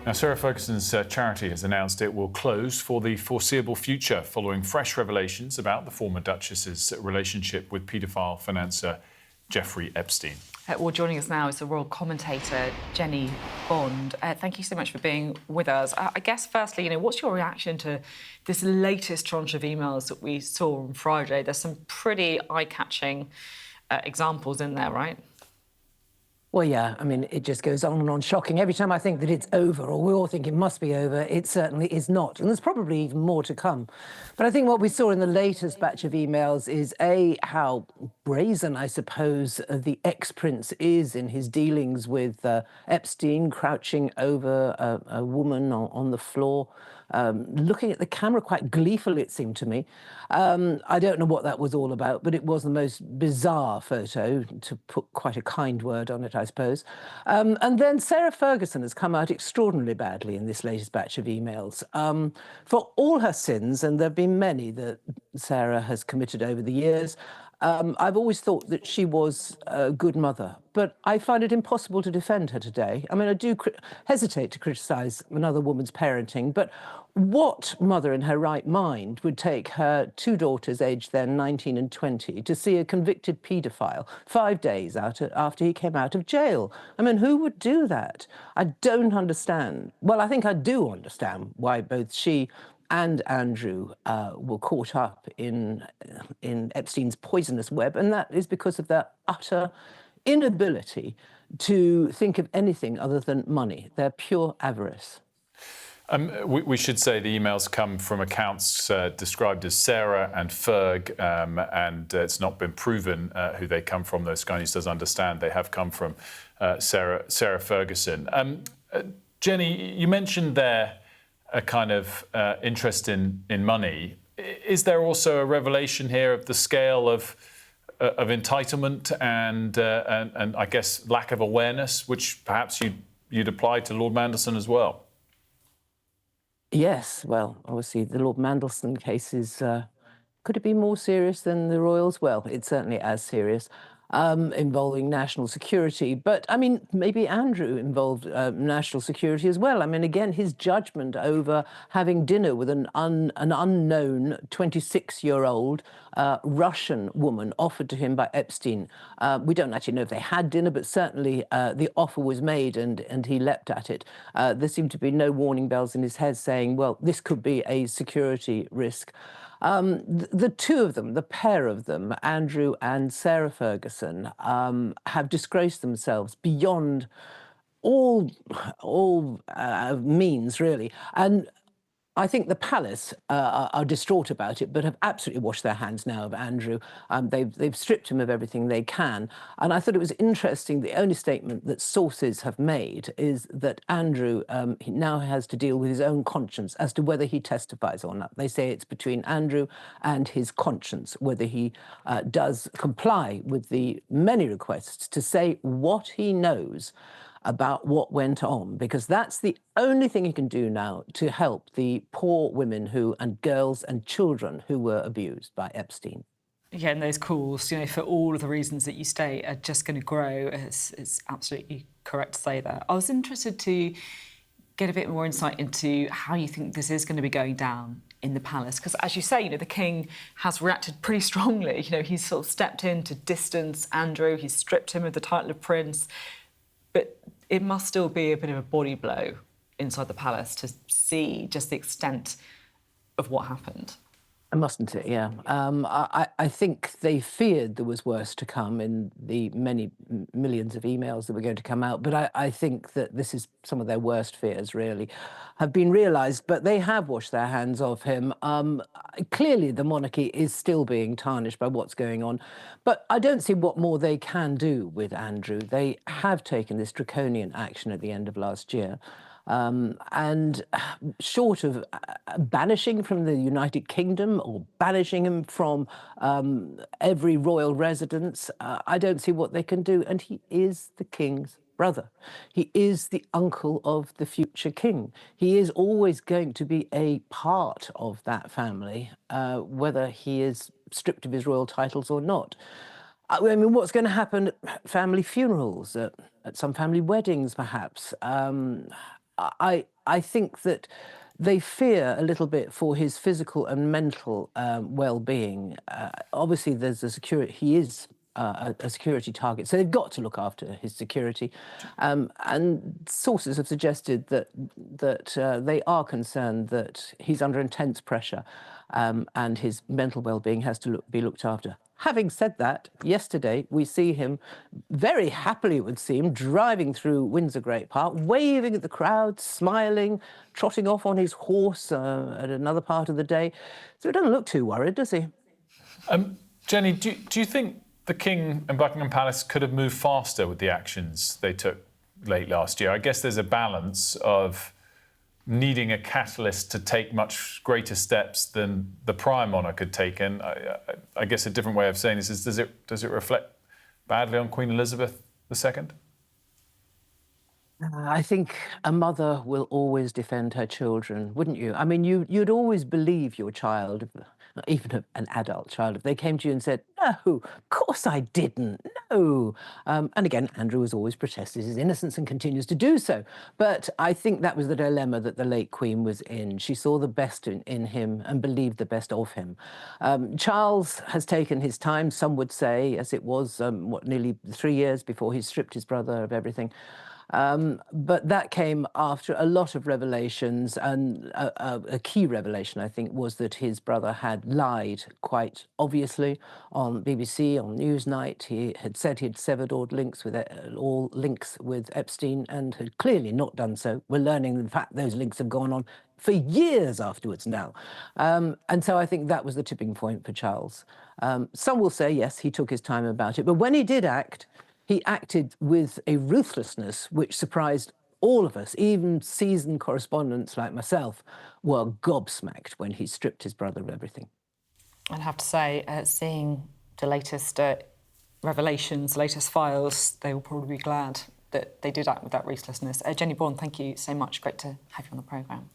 Now, Sarah Ferguson's charity has announced it will close for the foreseeable future following fresh revelations about the former Duchess's relationship with paedophile financier Jeffrey Epstein. Well, joining us now is the royal commentator, Jennie Bond. Thank you so much for being with us. I guess, firstly, what's your reaction to this latest tranche of emails that we saw on Friday? There's some pretty eye-catching examples in there, right? Well, yeah, I mean, it just goes on and on, shocking. Every time I think that it's over, or we all think it must be over, it certainly is not. And there's probably even more to come. But I think what we saw in the latest batch of emails is, A, how brazen, I suppose, the ex-prince is in his dealings with Epstein, crouching over a woman on the floor, looking at the camera quite gleefully, it seemed to me. I don't know what that was all about, but it was the most bizarre photo, to put quite a kind word on it, I suppose. And then Sarah Ferguson has come out extraordinarily badly in this latest batch of emails. For all her sins, and there have been many that Sarah has committed over the years, I've always thought that she was a good mother, but I find it impossible to defend her today. I mean, I do hesitate to criticise another woman's parenting, but what mother in her right mind would take her two daughters, aged then 19 and 20, to see a convicted paedophile 5 days after he came out of jail? I mean, who would do that? I don't understand. Well, I think I do understand why both she and Andrew were caught up in Epstein's poisonous web, and that is because of their utter inability to think of anything other than money, their pure avarice. We should say the emails come from accounts described as Sarah and Ferg, and it's not been proven who they come from, though Sky News does understand they have come from Sarah Ferguson. Jennie, you mentioned there a kind of interest in money. Is there also a revelation here of the scale of entitlement and I guess lack of awareness, which perhaps you'd apply to Lord Mandelson as well? Yes, well, obviously the Lord Mandelson case is, could it be more serious than the Royals? Well, it's certainly as serious, involving national security. But, I mean, maybe Andrew involved national security as well. I mean, again, his judgment over having dinner with an unknown 26-year-old Russian woman offered to him by Epstein. We don't actually know if they had dinner, but certainly the offer was made and he leapt at it. There seemed to be no warning bells in his head saying, well, this could be a security risk. The two of them, the pair of them, Andrew and Sarah Ferguson, have disgraced themselves beyond all means, really. And I think the palace are distraught about it, but have absolutely washed their hands now of Andrew. They've stripped him of everything they can. And I thought it was interesting, the only statement that sources have made is that Andrew he now has to deal with his own conscience as to whether he testifies or not. They say it's between Andrew and his conscience, whether he does comply with the many requests to say what he knows about what went on, because that's the only thing he can do now to help the poor women and girls and children who were abused by Epstein. Yeah, and those calls, for all of the reasons that you state, are just going to grow. It's absolutely correct to say that. I was interested to get a bit more insight into how you think this is going to be going down in the palace, because, as you say, the king has reacted pretty strongly. He's sort of stepped in to distance Andrew. He's stripped him of the title of prince. But it must still be a bit of a body blow inside the palace to see just the extent of what happened. Mustn't it? Yeah. I think they feared there was worse to come in the many millions of emails that were going to come out. But I think that this is some of their worst fears, really, have been realised. But they have washed their hands of him. Clearly, the monarchy is still being tarnished by what's going on. But I don't see what more they can do with Andrew. They have taken this draconian action at the end of last year. And short of banishing from the United Kingdom or banishing him from every royal residence, I don't see what they can do. And he is the king's brother. He is the uncle of the future king. He is always going to be a part of that family, whether he is stripped of his royal titles or not. I mean, what's going to happen at family funerals, at some family weddings, perhaps? I think that they fear a little bit for his physical and mental well-being. Obviously, there's a security. He is a security target, so they've got to look after his security. And sources have suggested that they are concerned that he's under intense pressure, and his mental well-being has to be looked after. Having said that, yesterday we see him very happily, it would seem, driving through Windsor Great Park, waving at the crowd, smiling, trotting off on his horse at another part of the day. So he doesn't look too worried, does he? Jennie, do you think the King and Buckingham Palace could have moved faster with the actions they took late last year? I guess there's a balance of needing a catalyst to take much greater steps than the prior monarch had taken. I guess a different way of saying this is, does it reflect badly on Queen Elizabeth II? I think a mother will always defend her children, wouldn't you? I mean, you'd always believe your child, even an adult child, if they came to you and said, "No, of course I didn't, no." And again, Andrew has always protested his innocence and continues to do so. But I think that was the dilemma that the late Queen was in. She saw the best in him and believed the best of him. Charles has taken his time, some would say, as it was, nearly 3 years before he stripped his brother of everything. But that came after a lot of revelations, and a key revelation, I think, was that his brother had lied quite obviously on BBC, on Newsnight. He had said he'd severed all links with Epstein, and had clearly not done so. We're learning, in fact, those links have gone on for years afterwards now. And so I think that was the tipping point for Charles. Some will say, yes, he took his time about it, but when he did act, he acted with a ruthlessness which surprised all of us. Even seasoned correspondents like myself were gobsmacked when he stripped his brother of everything. I'd have to say, seeing the latest revelations, latest files, they will probably be glad that they did act with that ruthlessness. Jennie Bond, thank you so much. Great to have you on the programme.